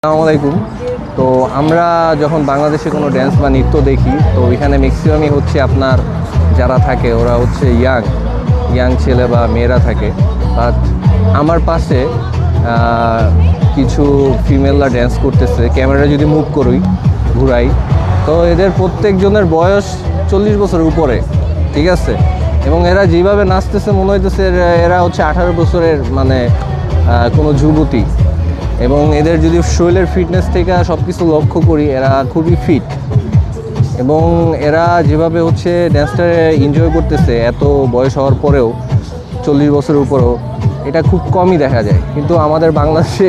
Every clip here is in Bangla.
আসসালামু আলাইকুম। তো আমরা যখন বাংলাদেশে কোনো ড্যান্স বা নৃত্য দেখি, তো এখানে ম্যাক্সিমামই হচ্ছে আপনার যারা থাকে ওরা হচ্ছে ইয়াং ছেলে বা মেয়েরা থাকে। বাট আমার পাশে কিছু ফিমেলরা ড্যান্স করতেছে। ক্যামেরা যদি মুভ ঘুরাই, তো এদের প্রত্যেকজনের বয়স 40 বছরের উপরে, ঠিক আছে। এবং এরা যেভাবে নাচতেছে মনে হইতেছে এরা হচ্ছে 18 বছরের, মানে কোনো যুবতী। এবং এদের যদি শরীরের ফিটনেস থেকে সব কিছু লক্ষ্য করি, এরা খুবই ফিট। এবং এরা যেভাবে হচ্ছে ড্যান্সটা এনজয় করতেছে এত বয়স হওয়ার পরেও, 40 বছরের উপরেও, এটা খুব কমই দেখা যায়। কিন্তু আমাদের বাংলাদেশে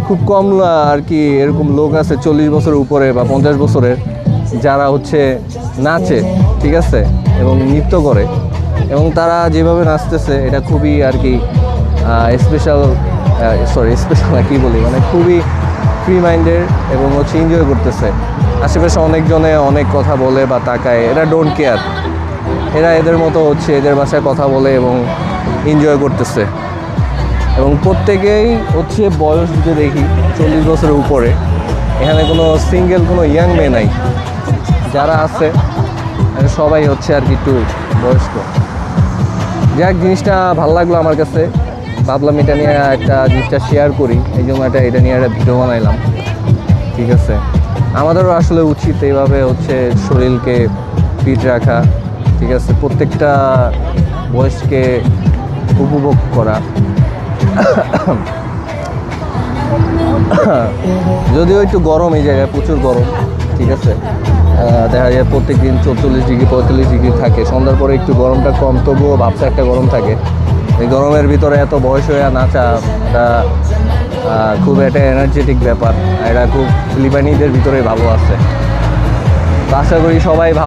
খুব কম আর কি এরকম লোক আছে 40 বছরের উপরে বা 50 বছরের, যারা হচ্ছে নাচে, ঠিক আছে, এবং নৃত্য করে। এবং তারা যেভাবে নাচতেছে এটা খুবই আর কি স্পেশাল না, কী বলি, মানে খুবই ফ্রি মাইন্ডের এবং হচ্ছে এনজয় করতেছে। আশেপাশে অনেকজনে অনেক কথা বলে বা তাকায়, এরা ডোন্ট কেয়ার। এরা এদের মতো হচ্ছে এদের ভাষায় কথা বলে এবং এনজয় করতেছে। এবং প্রত্যেকেই হচ্ছে বয়স যদি দেখি 40 বছরের উপরে, এখানে কোনো সিঙ্গেল কোনো ইয়াং মেয়ে নাই। যারা আছে সবাই হচ্ছে আর কি একটু বয়স্ক। যাক, জিনিসটা ভালো লাগলো আমার কাছে, ভাবলাম এটা নিয়ে একটা জিনিসটা শেয়ার করি, এই জন্য এটা নিয়ে একটা ভিডিও বানাইলাম, ঠিক আছে। আমাদেরও আসলে উচিত এইভাবে হচ্ছে শরীরকে ফিট রাখা, ঠিক আছে, প্রত্যেকটা বয়সকে উপভোগ করা। যদিও একটু গরম এই জায়গায়, প্রচুর গরম, ঠিক আছে। দেখা যায় প্রত্যেক দিন 44 ডিগ্রি 45 ডিগ্রি থাকে, সন্ধ্যার পরে একটু গরমটা কম, তবুও ভাবছে একটা গরম থাকে। এই গরমের ভিতরে এত বয়স হয়ে নাচা, এটা খুব একটা এনার্জেটিক ব্যাপার। এটা খুব ফিলিপাইনিদের ভিতরে ভালো আছে। আশা করি সবাই